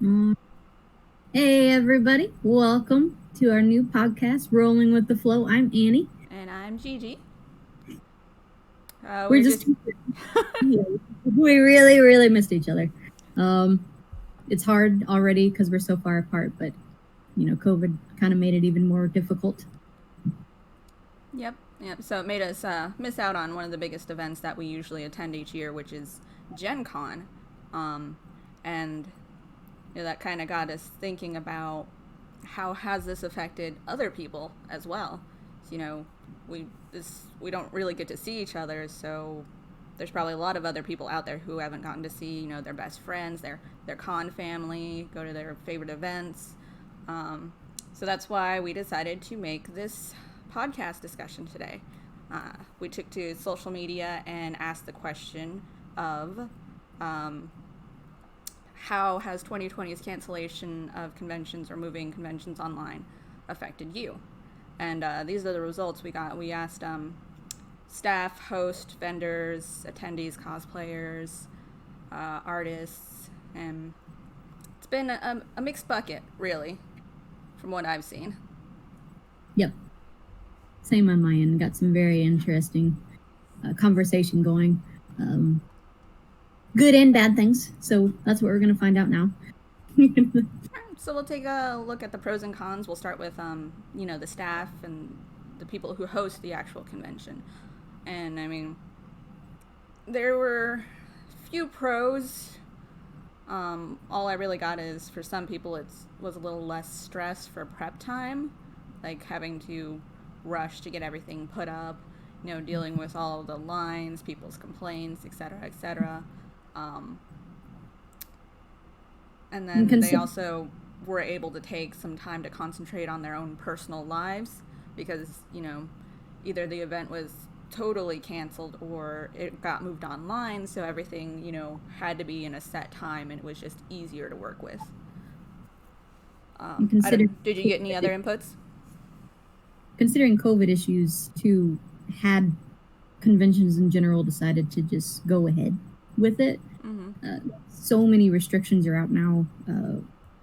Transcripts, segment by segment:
Mm. Hey, everybody. Welcome to our new podcast, Rolling with the Flow. I'm Annie. And I'm Gigi. We're We're just, just. yeah, we really, really missed each other. Um, it's hard already because we're so far apart, but, COVID kind of made it even more difficult. Yep. So it made us miss out on one of the biggest events that we usually attend each year, which is Gen Con. And that kind of got us thinking about how has this affected other people as well. So, we don't really get to see each other, so there's probably a lot of other people out there who haven't gotten to see their best friends, their con family, go to their favorite events. So that's why we decided to make this podcast discussion today. We took to social media and asked the question of how has 2020's cancellation of conventions or moving conventions online affected you? And these are the results we got. We asked staff, host, vendors, attendees, cosplayers, artists, and it's been a mixed bucket, really, from what I've seen. Yep. Same on my end. Got some very interesting conversation going. Good and bad things. So that's what we're going to find out now. So we'll take a look at the pros and cons. We'll start with the staff and the people who host the actual convention. And I mean, there were few pros. All I really got is for some people it was a little less stress for prep time, like having to rush to get everything put up, dealing with all the lines, people's complaints, etc., etc. And then they also were able to take some time to concentrate on their own personal lives because, either the event was totally canceled or it got moved online, so everything, had to be in a set time and it was just easier to work with. Did you get any other inputs? Considering COVID issues, too, had conventions in general decided to just go ahead with it. Mm-hmm. So many restrictions are out now.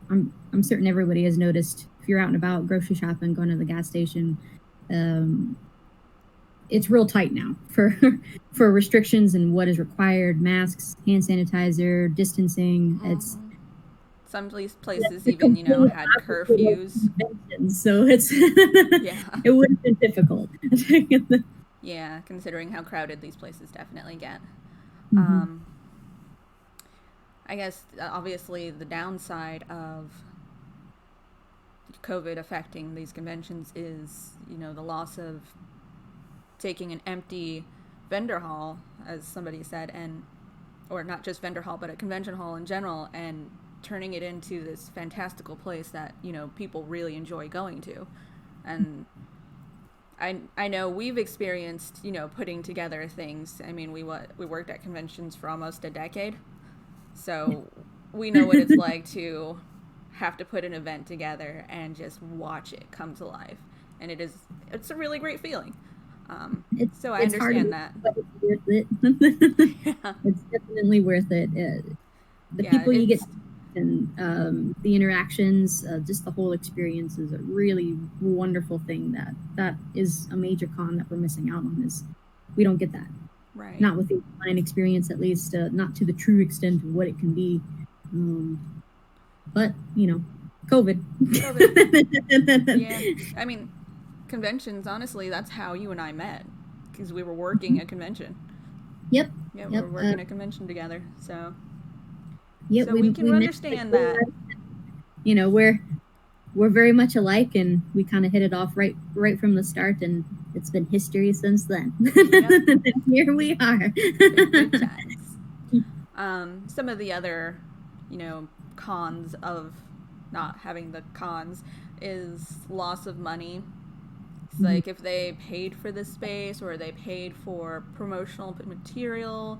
I'm certain everybody has noticed if you're out and about grocery shopping, going to the gas station, it's real tight now for for restrictions and what is required: masks, hand sanitizer, distancing. Mm-hmm. It's some places even had curfews. So it's Yeah. It would have been difficult. Yeah, considering how crowded these places definitely get. Mm-hmm. I guess obviously the downside of COVID affecting these conventions is, the loss of taking an empty vendor hall, as somebody said, or not just vendor hall, but a convention hall in general, and turning it into this fantastical place that, people really enjoy going to. And I know we've experienced, putting together things. I mean, we worked at conventions for almost a decade. So we know what it's like to have to put an event together and just watch it come to life. And it's a really great feeling. So I understand that. But it's worth it. Yeah. It's definitely worth it. The Yeah, people you get and the interactions, just the whole experience is a really wonderful thing. That is a major con that we're missing out on. Is we don't get that. right. Not with the online experience, at least, not to the true extent of what it can be. But COVID. Yeah, I mean, conventions. Honestly, that's how you and I met because we were working a convention. Yep. Yeah, we were working a convention together. So. Yep. So we can understand that. We're very much alike, and we kind of hit it off right from the start, and it's been history since then. Yep. Here we are. Good times. Some of the other, cons of not having the cons is loss of money. It's like if they paid for the space or they paid for promotional material.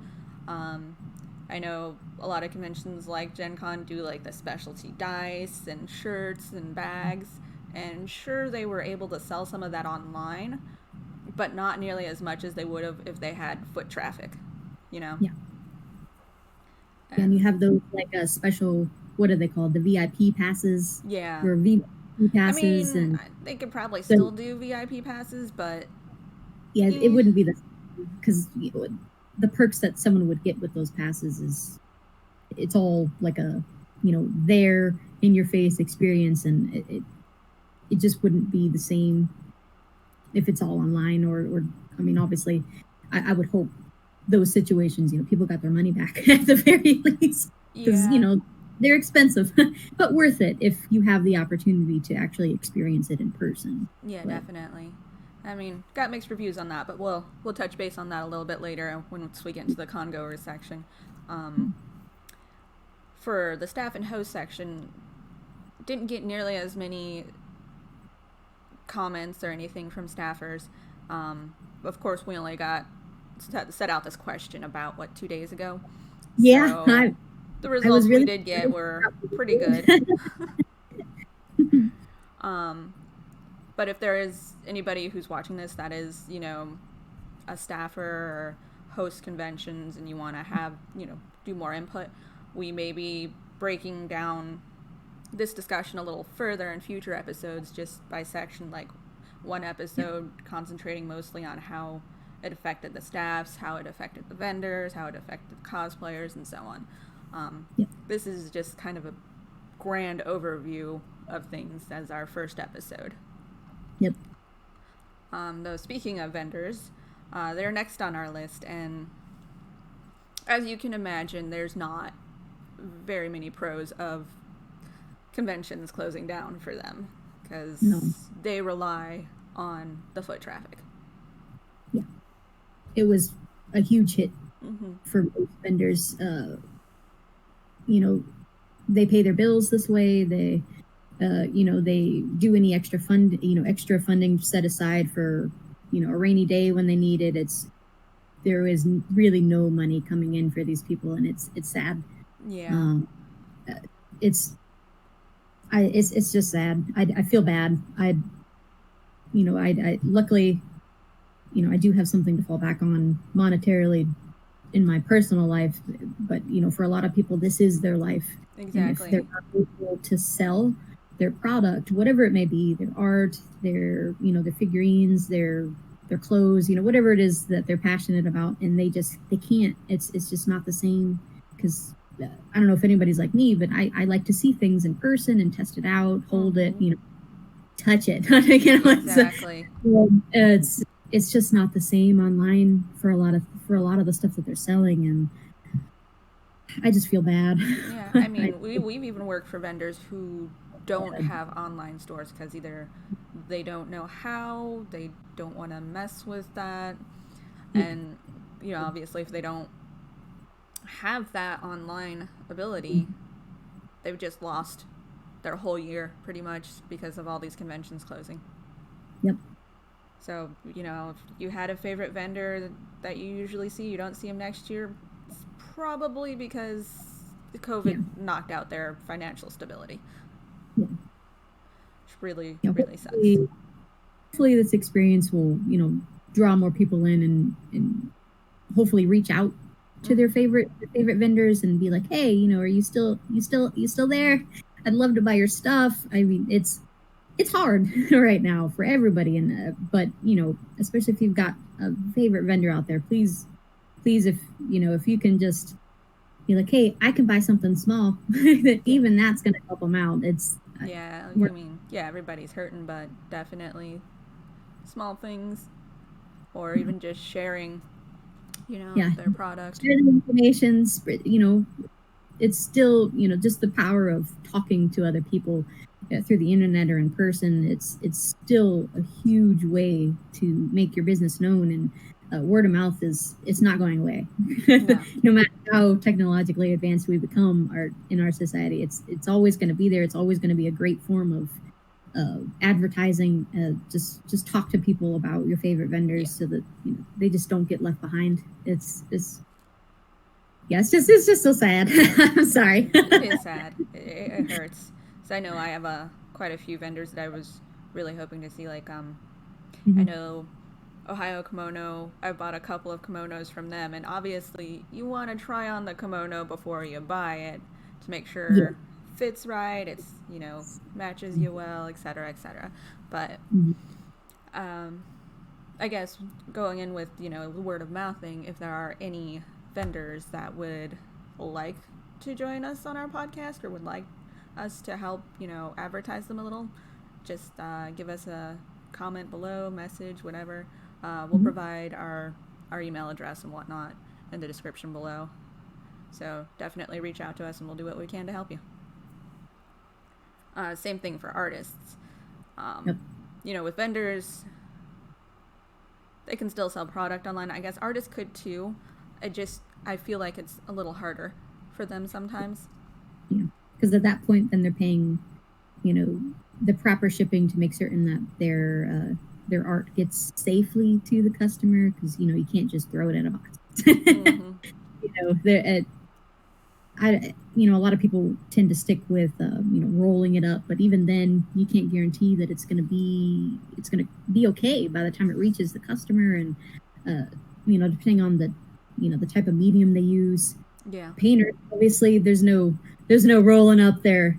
I know a lot of conventions like Gen Con do like the specialty dice and shirts and bags, and sure they were able to sell some of that online, but not nearly as much as they would have if they had foot traffic, Yeah. And you have those like special what are they called? The VIP passes Yeah. or VIP I passes, mean, and they could probably so still do VIP passes, but yeah, it eh, wouldn't be the because the perks that someone would get with those passes is it's all like a there in your face experience, and it just wouldn't be the same if it's all online or I mean, obviously, I would hope those situations, people got their money back at the very least because yeah. they're expensive, but worth it if you have the opportunity to actually experience it in person. Yeah, But definitely. I mean, got mixed reviews on that, but we'll touch base on that a little bit later once we get into the congoers section. Um, for the staff and host section, didn't get nearly as many comments or anything from staffers. Of course, we only got set out this question about 2 days ago, yeah, so the I was results we really did get were pretty good. um, but if there is anybody who's watching this that is, a staffer or host conventions and you want to have, do more input, we may be breaking down this discussion a little further in future episodes, just by section, like one episode concentrating mostly on how it affected the staffs, how it affected the vendors, how it affected the cosplayers, and so on. This is just kind of a grand overview of things as our first episode. Yep. Though, speaking of vendors, they're next on our list, and as you can imagine, there's not very many pros of conventions closing down for them because they rely on the foot traffic. Yeah, it was a huge hit for most vendors. They pay their bills this way. They they do any extra funding set aside for a rainy day when they need it. There is really no money coming in for these people, and it's sad. Yeah. It's just sad. I feel bad. I luckily, I do have something to fall back on monetarily in my personal life, but for a lot of people, this is their life. Exactly. And if they're not able to sell their product, whatever it may be, their art, their their figurines, their clothes, whatever it is that they're passionate about, and they can't. It's just not the same because I don't know if anybody's like me, but I like to see things in person and test it out, hold it, touch it. Exactly. It's just not the same online for a lot of the stuff that they're selling, and I just feel bad. Yeah, I mean, we've even worked for vendors who don't have online stores because either they don't know how, they don't want to mess with that, and obviously if they don't have that online ability, they've just lost their whole year pretty much because of all these conventions closing. Yep. So, if you had a favorite vendor that you usually see, you don't see them next year, it's probably because the COVID knocked out their financial stability. Yeah. Which really sucks. Hopefully this experience will, draw more people in and hopefully reach out to their favorite vendors and be like, hey, are you still there? I'd love to buy your stuff. I mean, it's hard right now for everybody, and but especially if you've got a favorite vendor out there, please, if if you can just be like, hey, I can buy something small, even that's going to help them out. I mean, everybody's hurting, but definitely small things, or even just sharing, their product. Share the information, it's still, just the power of talking to other people through the internet or in person. It's still a huge way to make your business known, and word of mouth it's not going away. No matter how technologically advanced we become in our society, it's always going to be there. It's always going to be a great form of advertising. Just talk to people about your favorite vendors so that they just don't get left behind. It's just so sad. I'm sorry. It is sad. It hurts. So I know I have quite a few vendors that I was really hoping to see. Like I know Ohio Kimono. I bought a couple of kimonos from them, and obviously you want to try on the kimono before you buy it to make sure fits right, it's, you know, matches you well, etc., etc. But Mhm. I guess going in with, you know, the word of mouth thing, if there are any vendors that would like to join us on our podcast or would like us to help, you know, advertise them a little, just give us a comment below, message, whatever. We'll Mhm. provide our email address and whatnot in the description below. So definitely reach out to us and we'll do what we can to help you. Same thing for artists. Yep. You know, with vendors, they can still sell product online. I guess artists could too. I feel like it's a little harder for them sometimes. Yeah. Because at that point, then they're paying, you know, the proper shipping to make certain that their art gets safely to the customer. Because you know you can't just throw it in a box. Mm-hmm. You know, a lot of people tend to stick with, rolling it up, but even then, you can't guarantee that it's going to be okay by the time it reaches the customer, and depending on the type of medium they use. Yeah. Painters, obviously, there's no rolling up their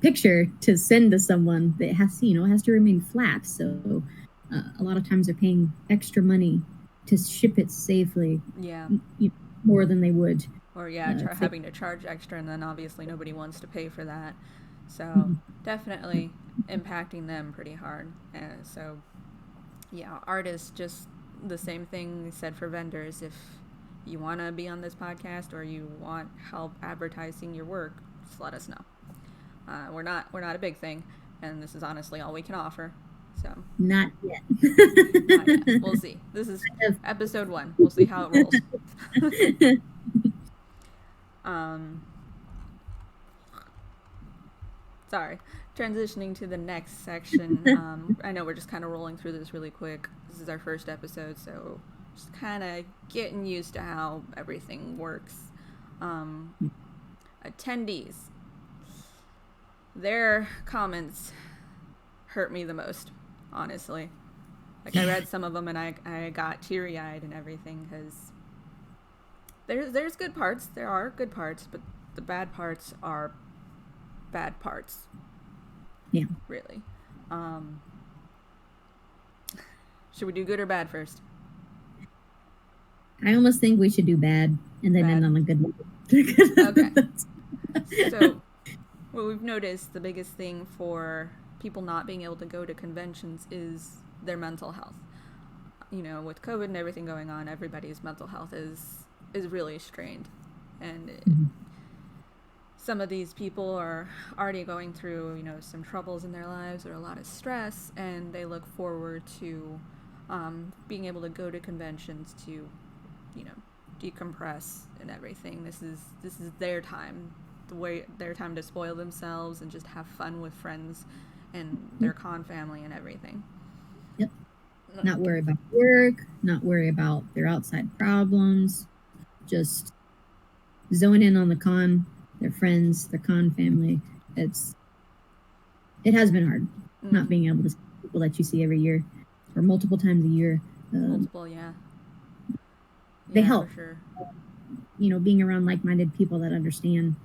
picture to send to someone. It has to remain flat. So a lot of times they're paying extra money to ship it safely, Yeah. more than they would. Or yeah, If they, having to charge extra, and then obviously nobody wants to pay for that. So Mhm. definitely impacting them pretty hard. So yeah, artists, just the same thing said for vendors. If you want to be on this podcast or you want help advertising your work, just let us know. We're not a big thing, and this is honestly all we can offer. So Not yet. not yet. We'll see. This is episode 1. We'll see how it rolls. um, Sorry. Transitioning to the next section. I know we're just kind of rolling through this really quick. This is our first episode, so just kind of getting used to how everything works. Attendees. Their comments hurt me the most, honestly. Like, I read some of them and I got teary-eyed and everything, because there's good parts. There are good parts, but the bad parts are bad parts. Yeah. Really. Should we do good or bad first? I almost think we should do bad and then end Bad. on a good note. Okay. So, what we've noticed, the biggest thing for people not being able to go to conventions is their mental health. You know, with COVID and everything going on, everybody's mental health is really strained. And some of these people are already going through, you know, some troubles in their lives or a lot of stress, and they look forward to being able to go to conventions to, you know, decompress and everything. This is their time, their time to spoil themselves and just have fun with friends and their con family and everything. Yep. Not worry about work, not worry about their outside problems, just zone in on the con, their friends, their con family. It has been hard not being able to see people that you see every year or multiple times a year. Multiple, yeah. They Yeah, help. for sure. Being around like-minded people that understand.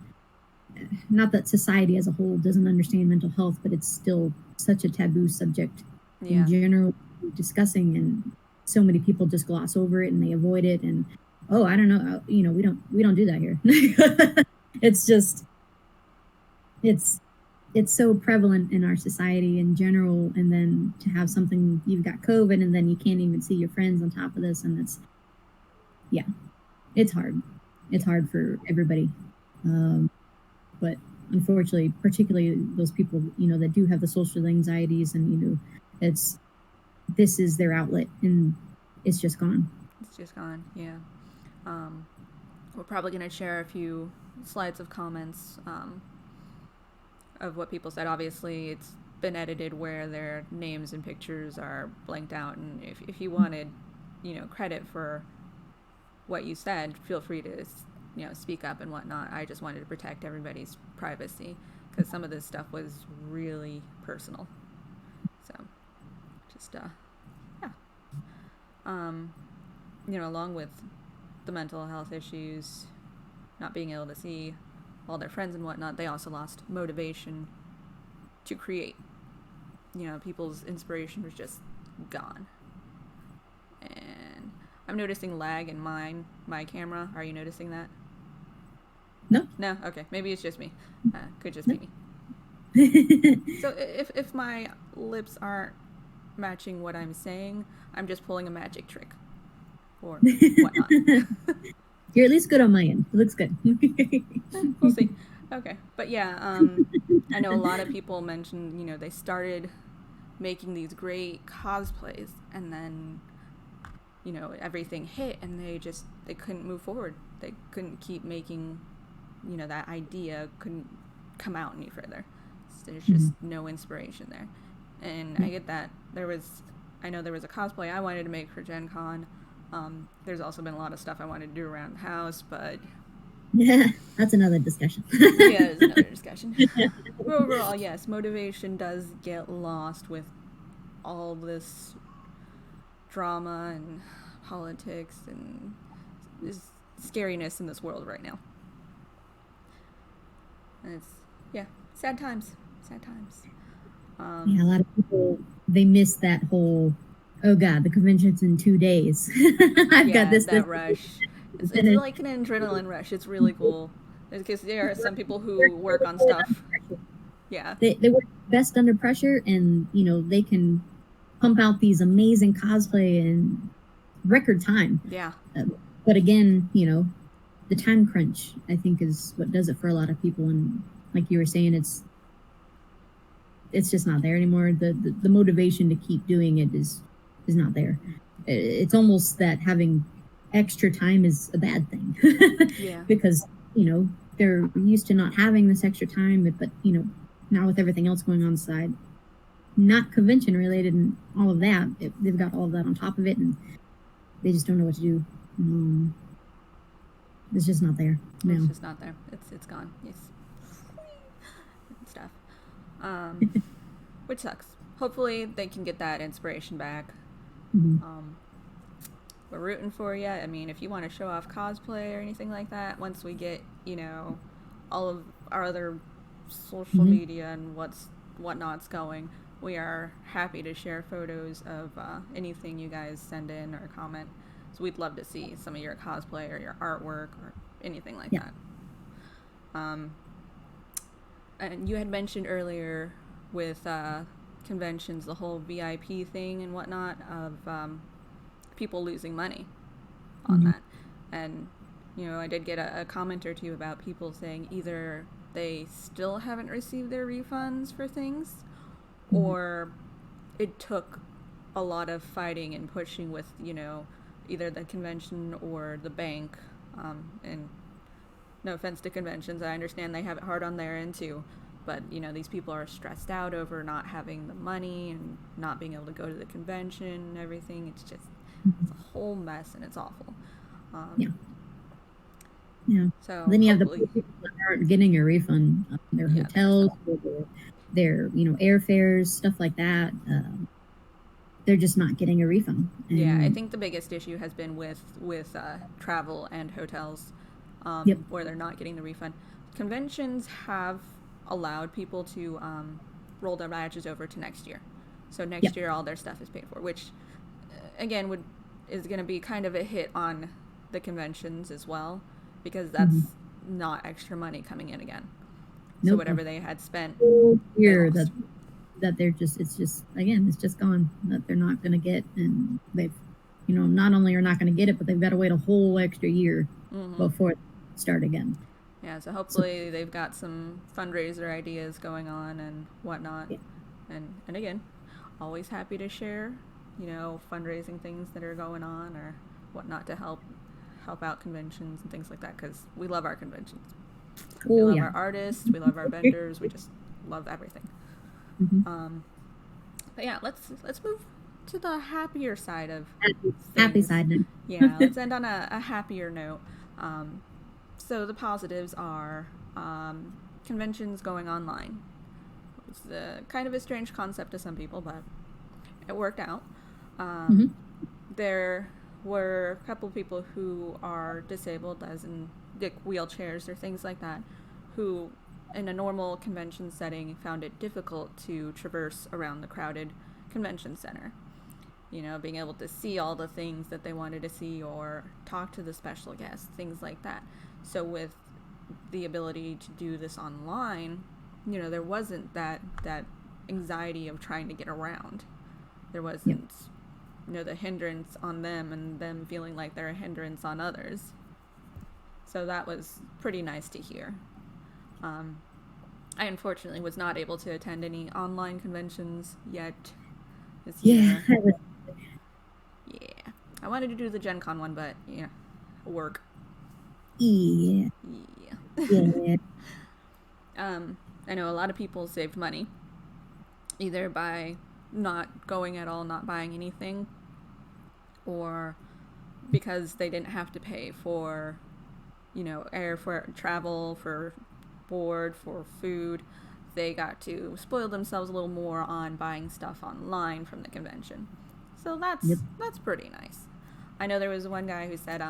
Not that society as a whole doesn't understand mental health, but it's still such a taboo subject in Yeah. general discussing, and so many people just gloss over it and they avoid it, and I don't know, we don't do that here. It's just it's so prevalent in our society in general, and then to have something, you've got COVID and then you can't even see your friends on top of this, and it's hard. It's hard for everybody. But unfortunately, particularly those people, that do have the social anxieties, and this is their outlet, and it's just gone. It's just gone, yeah. We're probably going to share a few slides of comments of what people said. Obviously, it's been edited where their names and pictures are blanked out, and if you wanted, credit for what you said, feel free to, speak up and whatnot. I just wanted to protect everybody's privacy, because some of this stuff was really personal. So, just, yeah. Along with the mental health issues, not being able to see all their friends and whatnot, they also lost motivation to create. You know, people's inspiration was just gone. And I'm noticing lag in my camera. Are you noticing that? No. No? Okay. Maybe it's just me. Could just be me. So if my lips aren't matching what I'm saying, I'm just pulling a magic trick or whatnot. You're at least good on my end. It looks good. We'll see. Okay. But yeah, I know a lot of people mentioned, you know, they started making these great cosplays and then, you know, everything hit and they couldn't move forward. They couldn't keep making, you know, that idea couldn't come out any further. There's just no inspiration there. And I get that. I know there was a cosplay I wanted to make for Gen Con. There's also been a lot of stuff I wanted to do around the house, but... Yeah, that's another discussion. Yeah, there's another discussion. But overall, yes, motivation does get lost with all this drama and politics and this scariness in this world right now. And it's, yeah, sad times. Sad times. Yeah, a lot of people, they miss that whole, oh God, the convention's in 2 days. I've got that rush. It's like an adrenaline rush. It's really cool. Because there are some people who work on stuff. Yeah. They work best under pressure, and, you know, they can pump out these amazing cosplay in record time. Yeah. But again, you know, the time crunch, I think, is what does it for a lot of people. And like you were saying, it's just not there anymore. The motivation to keep doing it is not there. It's almost that having extra time is a bad thing. Yeah. Because, you know, they're used to not having this extra time, but, you know, now with everything else going on inside, not convention related and all of that, they've got all of that on top of it, and they just don't know what to do. It's just not there. No. It's just not there. It's gone. Yes. Stuff. Which sucks. Hopefully they can get that inspiration back. We're rooting for you. I mean, if you want to show off cosplay or anything like that, once we get, you know, all of our other social media and whatnot's going, we are happy to share photos of anything you guys send in or comment. So we'd love to see some of your cosplay or your artwork or anything like that. And you had mentioned earlier with conventions, the whole VIP thing and whatnot of people losing money on that. And, you know, I did get a comment or two about people saying either they still haven't received their refunds for things, or it took a lot of fighting and pushing with, you know, either the convention or the bank. And no offense to conventions, I understand they have it hard on their end too. But, you know, these people are stressed out over not having the money and not being able to go to the convention and everything. It's just, it's a whole mess and it's awful. Yeah. So then you have the people that aren't getting a refund on their hotels, their, you know, airfares, stuff like that. They're just not getting a refund. And yeah, I think the biggest issue has been with travel and hotels, where they're not getting the refund. Conventions have allowed people to roll their badges over to next year. So next year all their stuff is paid for, which again is going to be kind of a hit on the conventions as well, because that's not extra money coming in again. So whatever they had spent here that they're just, it's just gone, that they're not going to get, and they've, you know, not only are not going to get it, but they've got to wait a whole extra year before they start again. Yeah, so hopefully they've got some fundraiser ideas going on and whatnot. And again, always happy to share, you know, fundraising things that are going on or whatnot to help out conventions and things like that, because we love our conventions. We love our artists, we love our vendors, we just love everything. But yeah, let's move to the happier side of happy side note. Yeah, let's end on a happier note. So the positives are conventions going online. It's kind of a strange concept to some people, but it worked out. There were a couple of people who are disabled, as in wheelchairs or things like that, who in a normal convention setting found it difficult to traverse around the crowded convention center. You know, being able to see all the things that they wanted to see or talk to the special guests, things like that. So with the ability to do this online, you know, there wasn't that anxiety of trying to get around. There wasn't, you know, the hindrance on them and them feeling like they're a hindrance on others. So that was pretty nice to hear. I unfortunately was not able to attend any online conventions yet this year. Yeah. I wanted to do the Gen Con one, but, yeah, work. Yeah. I know a lot of people saved money, either by not going at all, not buying anything, or because they didn't have to pay for, you know, air, for travel, for board, for food. They got to spoil themselves a little more on buying stuff online from the convention. So that's pretty nice. I know there was one guy who said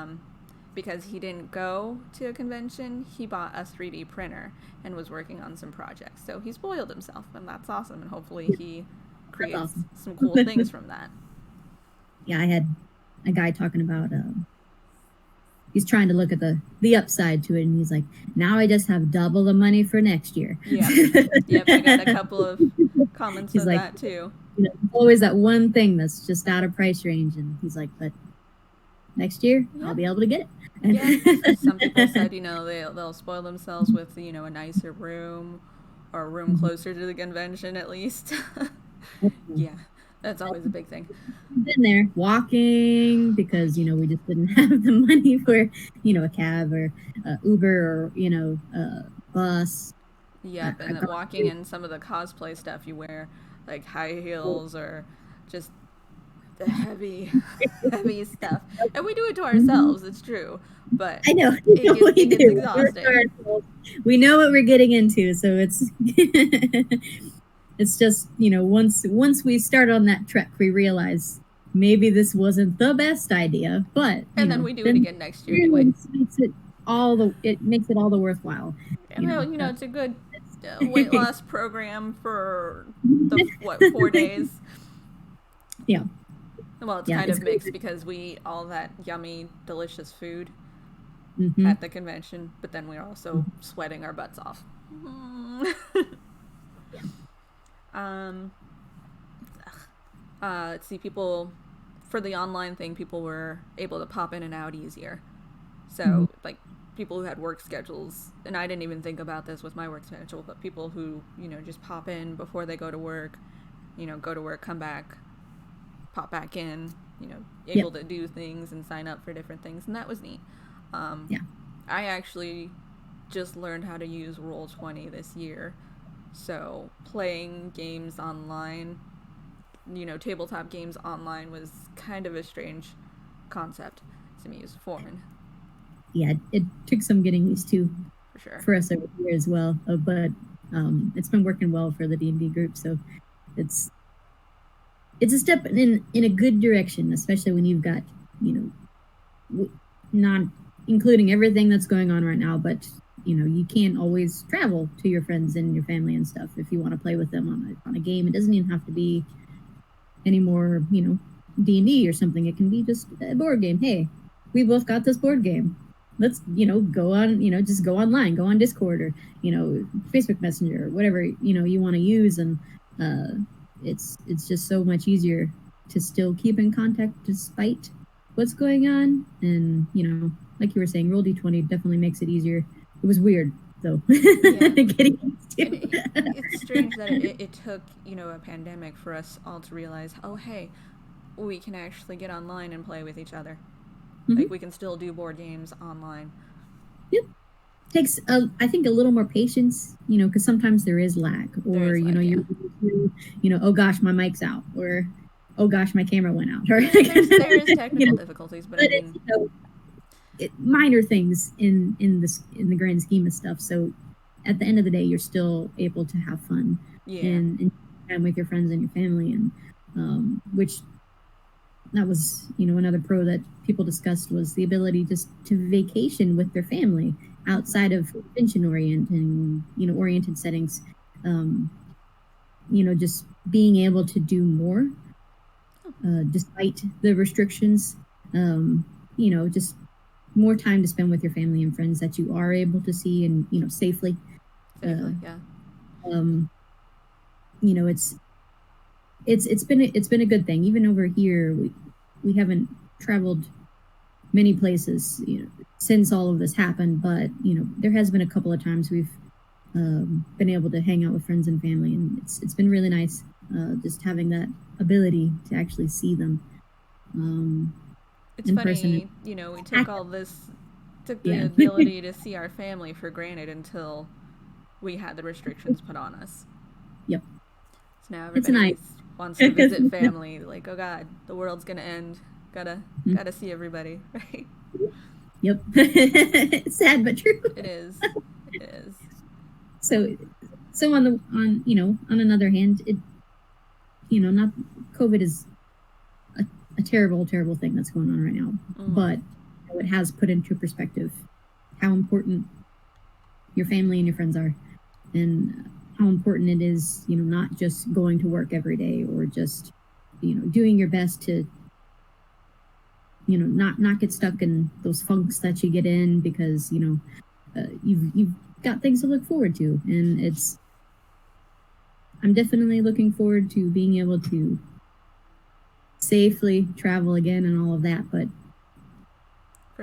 because he didn't go to a convention, he bought a 3D printer and was working on some projects. So he spoiled himself, and that's awesome. And hopefully he creates some cool things from that. Yeah, I had a guy talking about he's trying to look at the upside to it, and he's like, now I just have double the money for next year. Yeah. Yep, I got a couple of comments he's on like, that too. You know, always that one thing that's just out of price range, and he's like, but next year I'll be able to get it. Yeah. Some people said, you know, they'll spoil themselves with, you know, a nicer room or a room closer to the convention at least. Yeah, that's always a big thing. Been there walking because, you know, we just didn't have the money for, you know, a cab or Uber or, you know, bus. Yep, and then walking in some of the cosplay stuff you wear, like high heels or just the heavy stuff. And we do it to ourselves, it's true. But I know. It gets exhausting. We know what we're getting into, so it's it's just, you know, once we start on that trek, we realize maybe this wasn't the best idea, but and then we do it again next year anyway. It makes it all the worthwhile. You know, it's a good weight loss program for the 4 days. Yeah. Well, it's kind of mixed because we eat all that yummy, delicious food mm-hmm. at the convention, but then we're also sweating our butts off. Let's see, people, for the online thing, people were able to pop in and out easier. So, like, people who had work schedules, and I didn't even think about this with my work schedule, but people who, you know, just pop in before they go to work, you know, go to work, come back, pop back in, you know, able to do things and sign up for different things, and that was neat. I actually just learned how to use Roll20 this year, so playing games online, you know, tabletop games online was kind of a strange concept to me. It was foreign. Yeah, it took some getting used to for sure for us over here as well, but it's been working well for the D&D group, so it's a step in a good direction, especially when you've got, you know, not including everything that's going on right now, but, you know, you can't always travel to your friends and your family and stuff if you want to play with them on a game. It doesn't even have to be any more, you know, D&D or something. It can be just a board game. Hey, we both got this board game. Let's, you know, go on, you know, just go online, go on Discord or, you know, Facebook Messenger or whatever, you know, you want to use. And it's just so much easier to still keep in contact despite what's going on. And, you know, like you were saying, Roll D20 definitely makes it easier. It was weird, though. Getting used to. It's strange that it took, you know, a pandemic for us all to realize, oh, hey, we can actually get online and play with each other. Like, we can still do board games online. Yep. Takes, I think, a little more patience, you know, because sometimes there is lag. Or, you know, you know, oh, gosh, my mic's out. Or, oh, gosh, my camera went out. Or, there is technical difficulties, but I mean... It's, you know, minor things in the grand scheme of stuff. So, at the end of the day, you're still able to have fun. And with your friends and your family. And, which... that was, you know, another pro that people discussed was the ability just to vacation with their family outside of convention oriented settings, just being able to do more despite the restrictions, just more time to spend with your family and friends that you are able to see and safely. Yeah. It's been a good thing. Even over here, we haven't traveled many places since all of this happened, but there has been a couple of times we've been able to hang out with friends and family, and it's been really nice just having that ability to actually see them it's in funny, person. we took the ability to see our family for granted until we had the restrictions put on us. Yep. So now everybody wants to visit family. Like, oh God, the world's gonna end. Gotta see everybody, right? Yep. It's sad but true. It is. So on another hand, not COVID is a terrible thing that's going on right now, but it has put into perspective how important your family and your friends are, and how important it is, not just going to work every day or just, doing your best to, not get stuck in those funks that you get in because, you've got things to look forward to. And I'm definitely looking forward to being able to safely travel again and all of that, but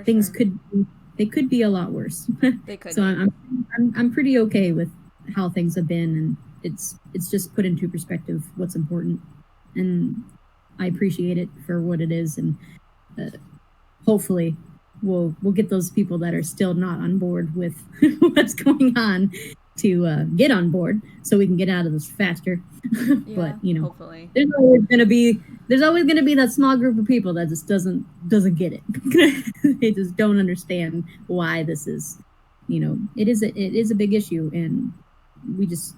things could be a lot worse. They could. So I'm pretty okay with how things have been, and it's just put into perspective what's important, and I appreciate it for what it is, and hopefully we'll get those people that are still not on board with what's going on to get on board so we can get out of this faster. Yeah, but hopefully there's always gonna be that small group of people that just doesn't get it. They just don't understand why this is, it is a big issue, and we just,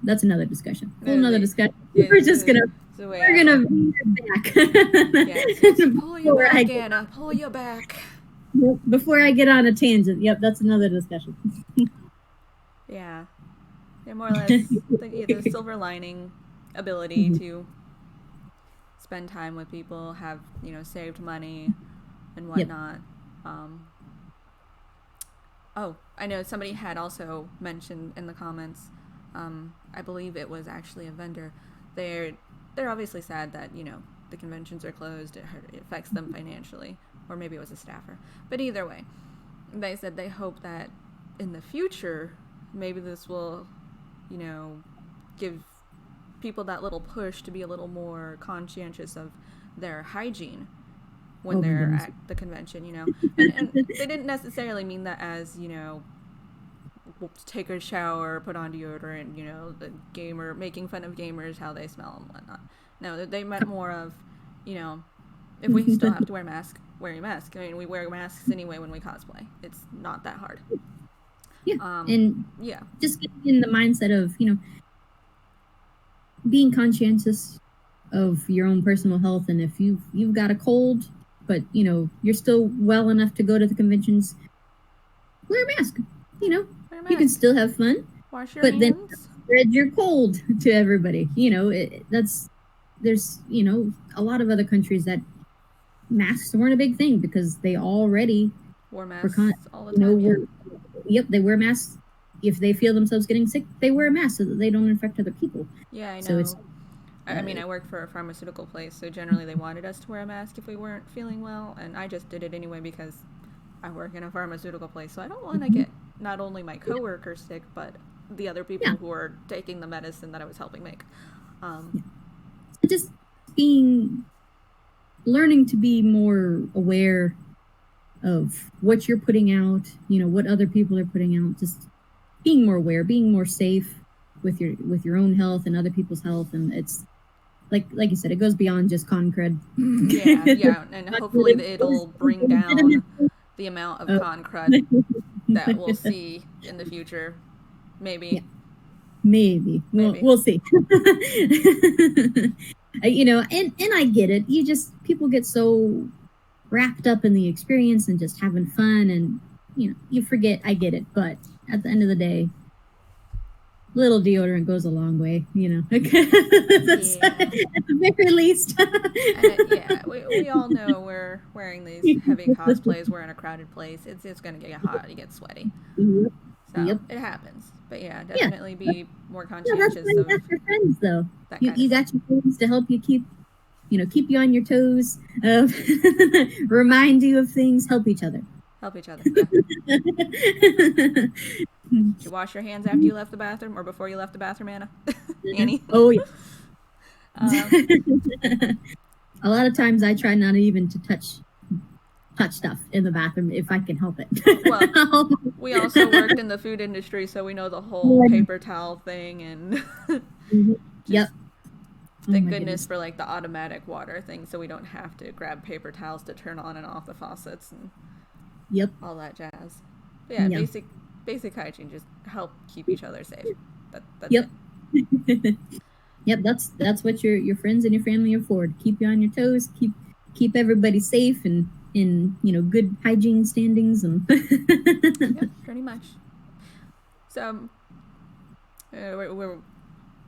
that's another discussion. Another discussion. We're gonna bring it back. Pull you back, Anna. Pull you back. Before I get on a tangent. Yep, that's another discussion. Yeah, more or less the silver lining ability to spend time with people, have saved money and whatnot. Yep. I know somebody had also mentioned in the comments, I believe it was actually a vendor, they're obviously sad that the conventions are closed, it affects them financially, or maybe it was a staffer, but either way, they said they hope that in the future maybe this will give people that little push to be a little more conscientious of their hygiene when they're at the convention, and they didn't necessarily mean that as take a shower, put on deodorant, the gamer, making fun of gamers, how they smell and whatnot. No, they meant more of, if we still have to wear a mask, wear your mask. I mean, we wear masks anyway when we cosplay. It's not that hard. Yeah, and just getting in the mindset of, being conscientious of your own personal health, and if you've got a cold, but you're still well enough to go to the conventions, wear a mask. You can still have fun, wash your hands. Then spread your cold to everybody. There's a lot of other countries that masks weren't a big thing because they already wore masks all the time. They wear masks. If they feel themselves getting sick, they wear a mask so that they don't infect other people. Yeah, I know. So I mean, I work for a pharmaceutical place, so generally they wanted us to wear a mask if we weren't feeling well, and I just did it anyway because I work in a pharmaceutical place, so I don't want to get not only my coworkers sick, but the other people who are taking the medicine that I was helping make. Just learning to be more aware of what you're putting out, what other people are putting out, just being more aware, being more safe with your own health and other people's health. And it's like you said, it goes beyond just con crud. Yeah, and hopefully it'll bring down the amount of con crud that we'll see in the future. Maybe. Maybe. We'll see. And I get it. People get so wrapped up in the experience and just having fun, and you forget. I get it, but at the end of the day, little deodorant goes a long way. That's, Yeah. at the very least. Yeah, we all know we're wearing these heavy cosplays. We're in a crowded place. It's gonna get hot. You get sweaty. Yep. So Yep. it happens. But yeah, Yeah. definitely be more Yeah, that's why conscientious you of got your friends, though. that You kind of you stuff. got your friends to help you keep you on your toes, remind you of things, help each other. Help each other. Yeah. Did you wash your hands after you left the bathroom or before you left the bathroom, Anna? Annie? Oh, yeah. um, A lot of times I try not even to touch stuff in the bathroom if I can help it. well, we also worked in the food industry, so we know the whole paper towel thing and Yep. just Oh thank my goodness goodness. for like the automatic water thing so we don't have to grab paper towels to turn on and off the faucets and Yep. all that jazz. But yeah, Yeah. basic hygiene, just help keep each other safe. That's Yep. it. Yep. That's what your friends and your family are for. To keep you on your toes, keep everybody safe and in good hygiene standings and. Yep, pretty much. So we're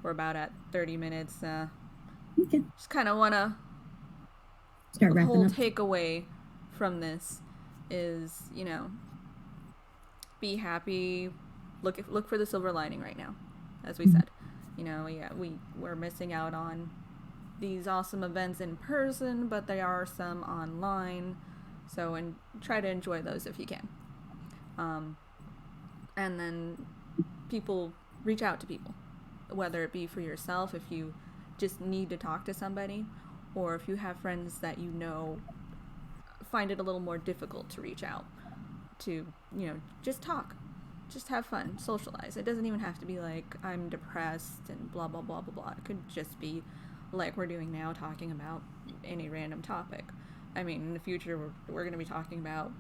about at 30 minutes. Okay. Just kind of want to Start the wrapping whole up. takeaway from this is be happy, look for the silver lining right now, as we said. Yeah, we're missing out on these awesome events in person, but there are some online, so and try to enjoy those if you can. And then people reach out to people, whether it be for yourself if you just need to talk to somebody, or if you have friends that find it a little more difficult to reach out to, just talk, just have fun, socialize. It doesn't even have to be like I'm depressed and blah blah blah blah blah. It could just be like we're doing now, talking about any random topic. I mean, in the future we're going to be talking about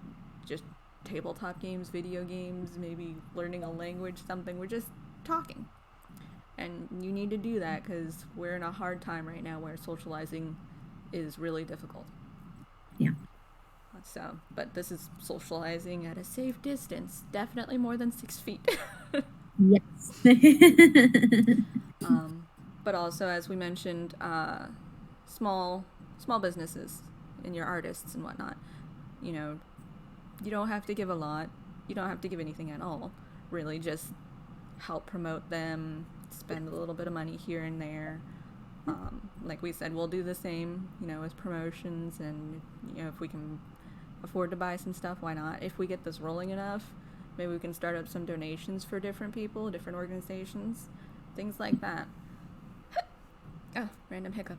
just tabletop games, video games, maybe learning a language, something. We're just talking. And you need to do that because we're in a hard time right now where socializing is really difficult. Yeah. So, but this is socializing at a safe distance, definitely more than 6 feet. Yes. But also, as we mentioned, small businesses and your artists and whatnot. You don't have to give a lot. You don't have to give anything at all. Really, just help promote them. Spend a little bit of money here and there. Like we said, we'll do the same, with promotions, and if we can afford to buy some stuff, why not? If we get this rolling enough, maybe we can start up some donations for different people, different organizations, things like that. Oh, random hiccup.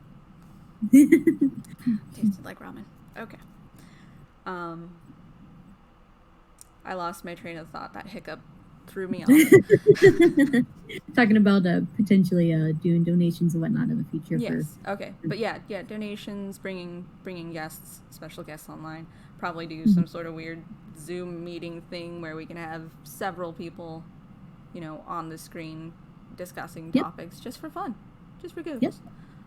Tasted like ramen. Okay. I lost my train of thought. That hiccup threw me off. Talking about potentially doing donations and whatnot in the future. Yes. Okay. But yeah, donations, bringing guests, special guests online. Probably do some sort of weird Zoom meeting thing where we can have several people, on the screen discussing topics just for fun, just for giggles. Yep.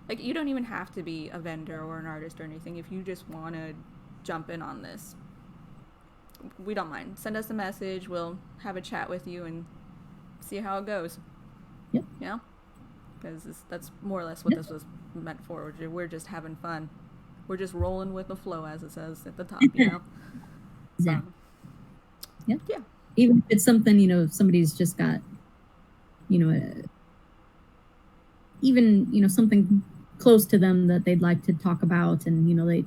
Like, you don't even have to be a vendor or an artist or anything. If you just want to jump in on this, we don't mind. Send us a message. We'll have a chat with you and see how it goes. Yep. Because that's more or less what this was meant for. We're just having fun. We're just rolling with the flow, as it says at the top, Exactly. Yeah. Even if it's something, somebody's just got, even, something close to them that they'd like to talk about, and, they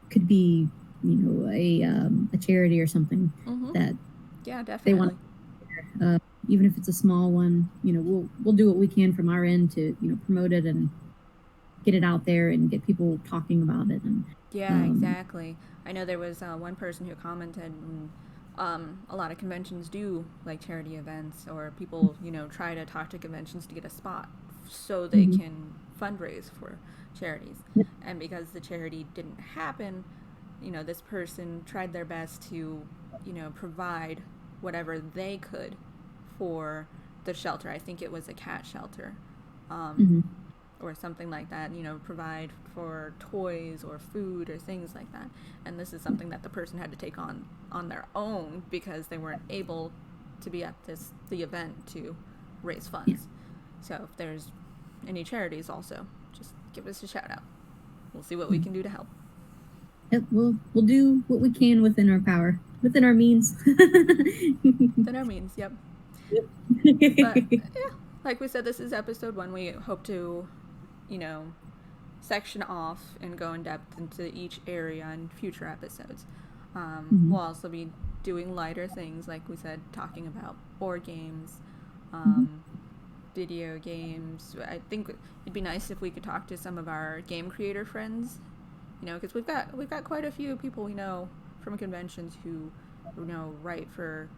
could be, a charity or something that definitely. they want. Even if it's a small one, we'll do what we can from our end to, promote it and get it out there and get people talking about it. And exactly. I know there was one person who commented, a lot of conventions do like charity events, or people, try to talk to conventions to get a spot so they can fundraise for charities. Yep. And because the charity didn't happen, this person tried their best to, provide whatever they could for the shelter. I think it was a cat shelter. or something like that, provide for toys or food or things like that. And this is something that the person had to take on their own because they weren't able to be at the event to raise funds. Yeah. So if there's any charities also, just give us a shout out. We'll see what we can do to help. Yep, we'll do what we can within our power, within our means. Within our means, yep. But yeah, like we said, this is episode 1. We hope to, section off and go in depth into each area in future episodes. We'll also be doing lighter things, like we said, talking about board games, video games. I think it'd be nice if we could talk to some of our game creator friends, because we've got quite a few people we know from conventions who write for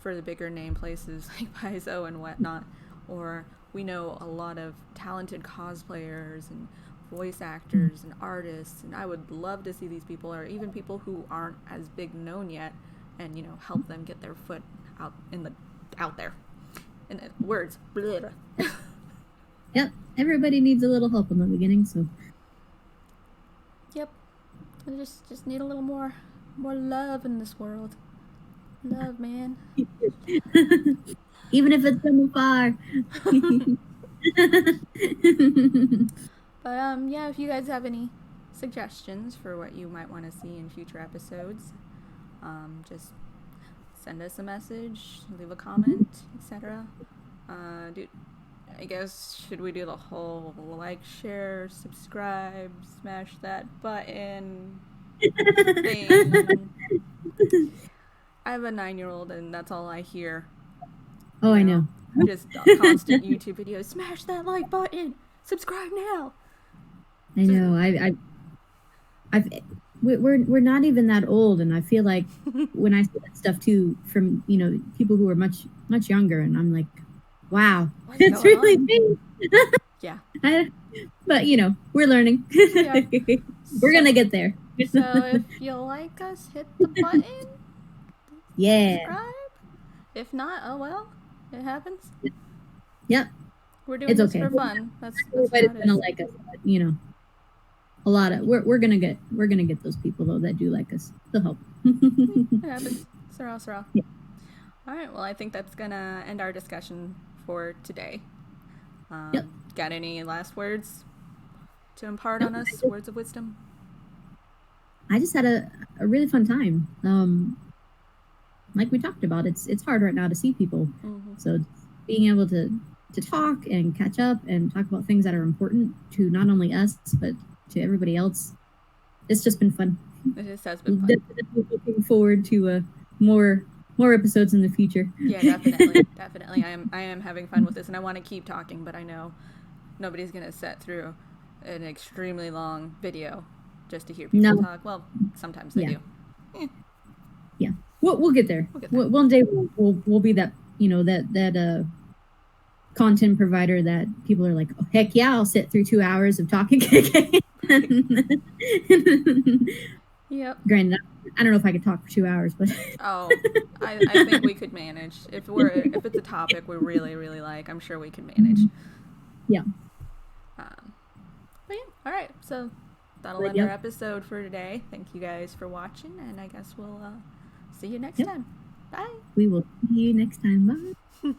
the bigger name places like Paizo and whatnot, or we know a lot of talented cosplayers and voice actors and artists, and I would love to see these people, or even people who aren't as big known yet, and help them get their foot out there. In the words. Yep, everybody needs a little help in the beginning, so. Yep, I just need a little more love in this world. Love, man. Even if it's from afar. But yeah, if you guys have any suggestions for what you might want to see in future episodes, just send us a message, leave a comment, etc. Dude, I guess, should we do the whole like, share, subscribe, smash that button thing? I have a 9-year-old and that's all I hear. Oh, I know. Just constant YouTube videos. Smash that like button. Subscribe now. I know. We're not even that old, and I feel like when I see that stuff too from people who are much younger, and I'm like, wow, it's really big. Yeah. But we're learning. Yeah. We're gonna get there. So if you like us, hit the button. Yeah. Subscribe. If not, oh well, it happens. Yep. We're doing this for fun. That's everybody's gonna like us, but, a lot of we're gonna get those people though that do like us. They'll help. It happens. Sarah. Yeah. All right. Well, I think that's gonna end our discussion for today. Yep. Got any last words to impart on us? Words of wisdom? I just had a really fun time. Like we talked about, it's hard right now to see people. So being able to talk and catch up and talk about things that are important to not only us but to everybody else, it's just been fun. It just has been fun. Definitely looking forward to more episodes in the future. Yeah, definitely. I am having fun with this, and I want to keep talking, but I know nobody's gonna sit through an extremely long video just to hear people talk. Well, sometimes they do. Yeah, we'll get there. One day we'll be that that content provider that people are like, oh, heck yeah, I'll sit through 2 hours of talking. Yep. Granted, I don't know if I could talk for 2 hours, but I think we could manage if it's a topic we really really like. I'm sure we can manage. Yeah. But yeah, all right. So that'll end our episode for today. Thank you guys for watching, and I guess we'll see you next time. Bye. We will see you next time. Bye.